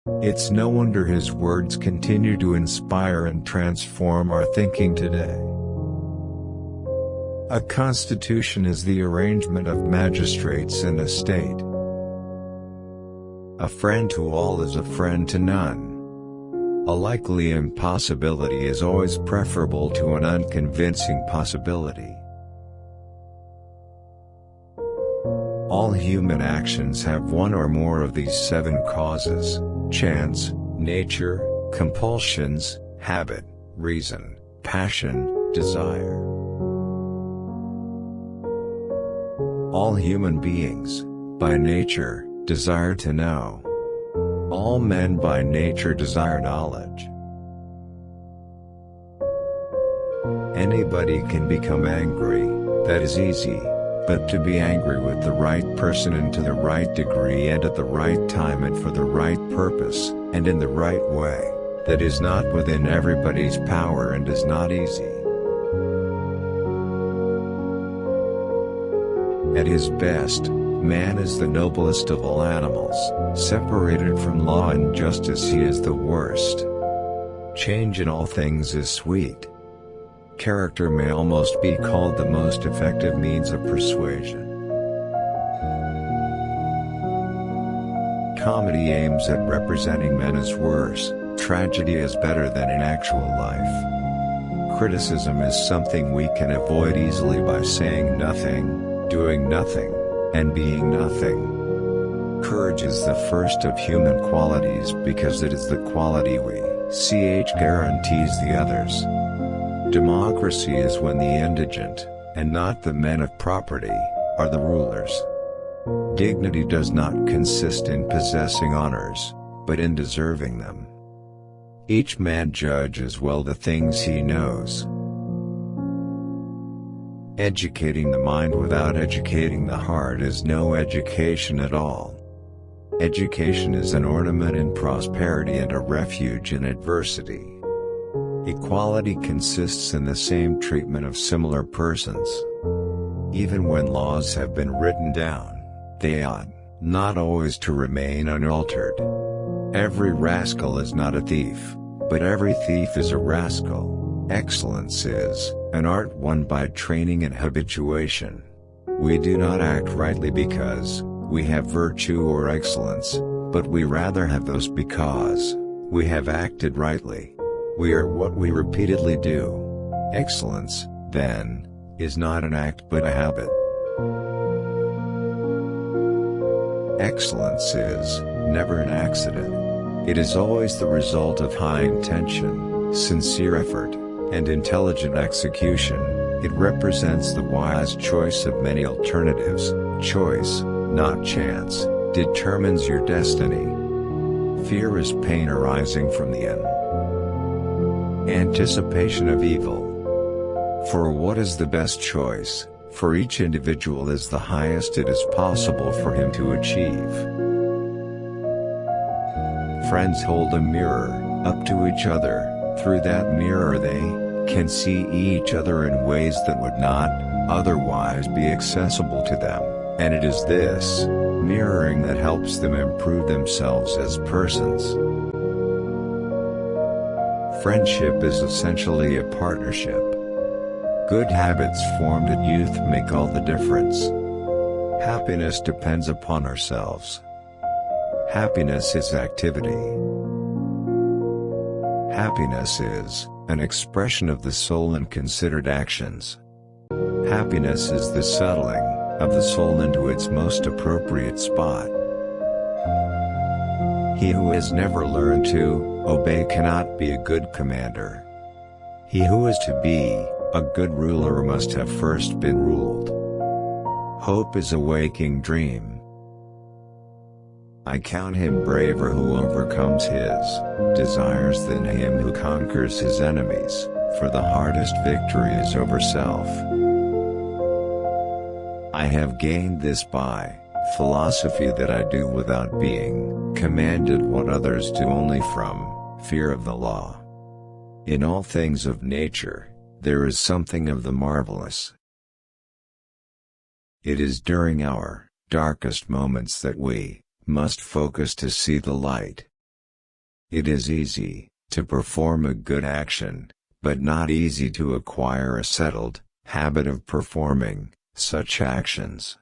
It's no wonder his words continue to inspire and transform our thinking today. A constitution is the arrangement of magistrates in a state. A friend to all is a friend to none. A likely impossibility is always preferable to an unconvincing possibility. All human actions have one or more of these 7 causes: chance, nature, compulsions, habit, reason, passion, desire. All human beings, by nature, desire to know. All men by nature desire knowledge. Anybody can become angry, that is easy, but to be angry with the right person and to the right degree and at the right time and for the right purpose, and in the right way, that is not within everybody's power and is not easy. At his best, man is the noblest of all animals. Separated from law and justice, he is the worst. Change in all things is sweet. Character may almost be called the most effective means of persuasion. Comedy aims at representing men as worse, tragedy as better than in actual life. Criticism is something we can avoid easily by saying nothing, doing nothing, and being nothing. Courage is the first of human qualities because it is the quality we guarantees the others. Democracy is when the indigent, and not the men of property, are the rulers. Dignity does not consist in possessing honors, but in deserving them. Each man judges well the things he knows. Educating the mind without educating the heart is no education at all. Education is an ornament in prosperity and a refuge in adversity. Equality consists in the same treatment of similar persons. Even when laws have been written down, they ought not always to remain unaltered. Every rascal is not a thief, but every thief is a rascal. Excellence is an art won by training and habituation. We do not act rightly because we have virtue or excellence, but we rather have those because we have acted rightly. We are what we repeatedly do. Excellence, then, is not an act but a habit. Excellence is never an accident. It is always the result of high intention, sincere effort, and intelligent execution. It represents the wise choice of many alternatives. Choice, not chance, determines your destiny. Fear is pain arising from the anticipation of evil. For what is the best choice, for each individual is the highest it is possible for him to achieve. Friends hold a mirror up to each other. Through that mirror they can see each other in ways that would not otherwise be accessible to them, and it is this mirroring that helps them improve themselves as persons. Friendship is essentially a partnership. Good habits formed at youth make all the difference. Happiness depends upon ourselves. Happiness is activity. Happiness is an expression of the soul in considered actions. Happiness is the settling of the soul into its most appropriate spot. He who has never learned to obey cannot be a good commander. He who is to be a good ruler must have first been ruled. Hope is a waking dream. I count him braver who overcomes his desires than him who conquers his enemies, for the hardest victory is over self. I have gained this by philosophy, that I do without being commanded what others do only from fear of the law. In all things of nature, there is something of the marvelous. It is during our darkest moments that we must focus to see the light. It is easy to perform a good action, but not easy to acquire a settled habit of performing such actions.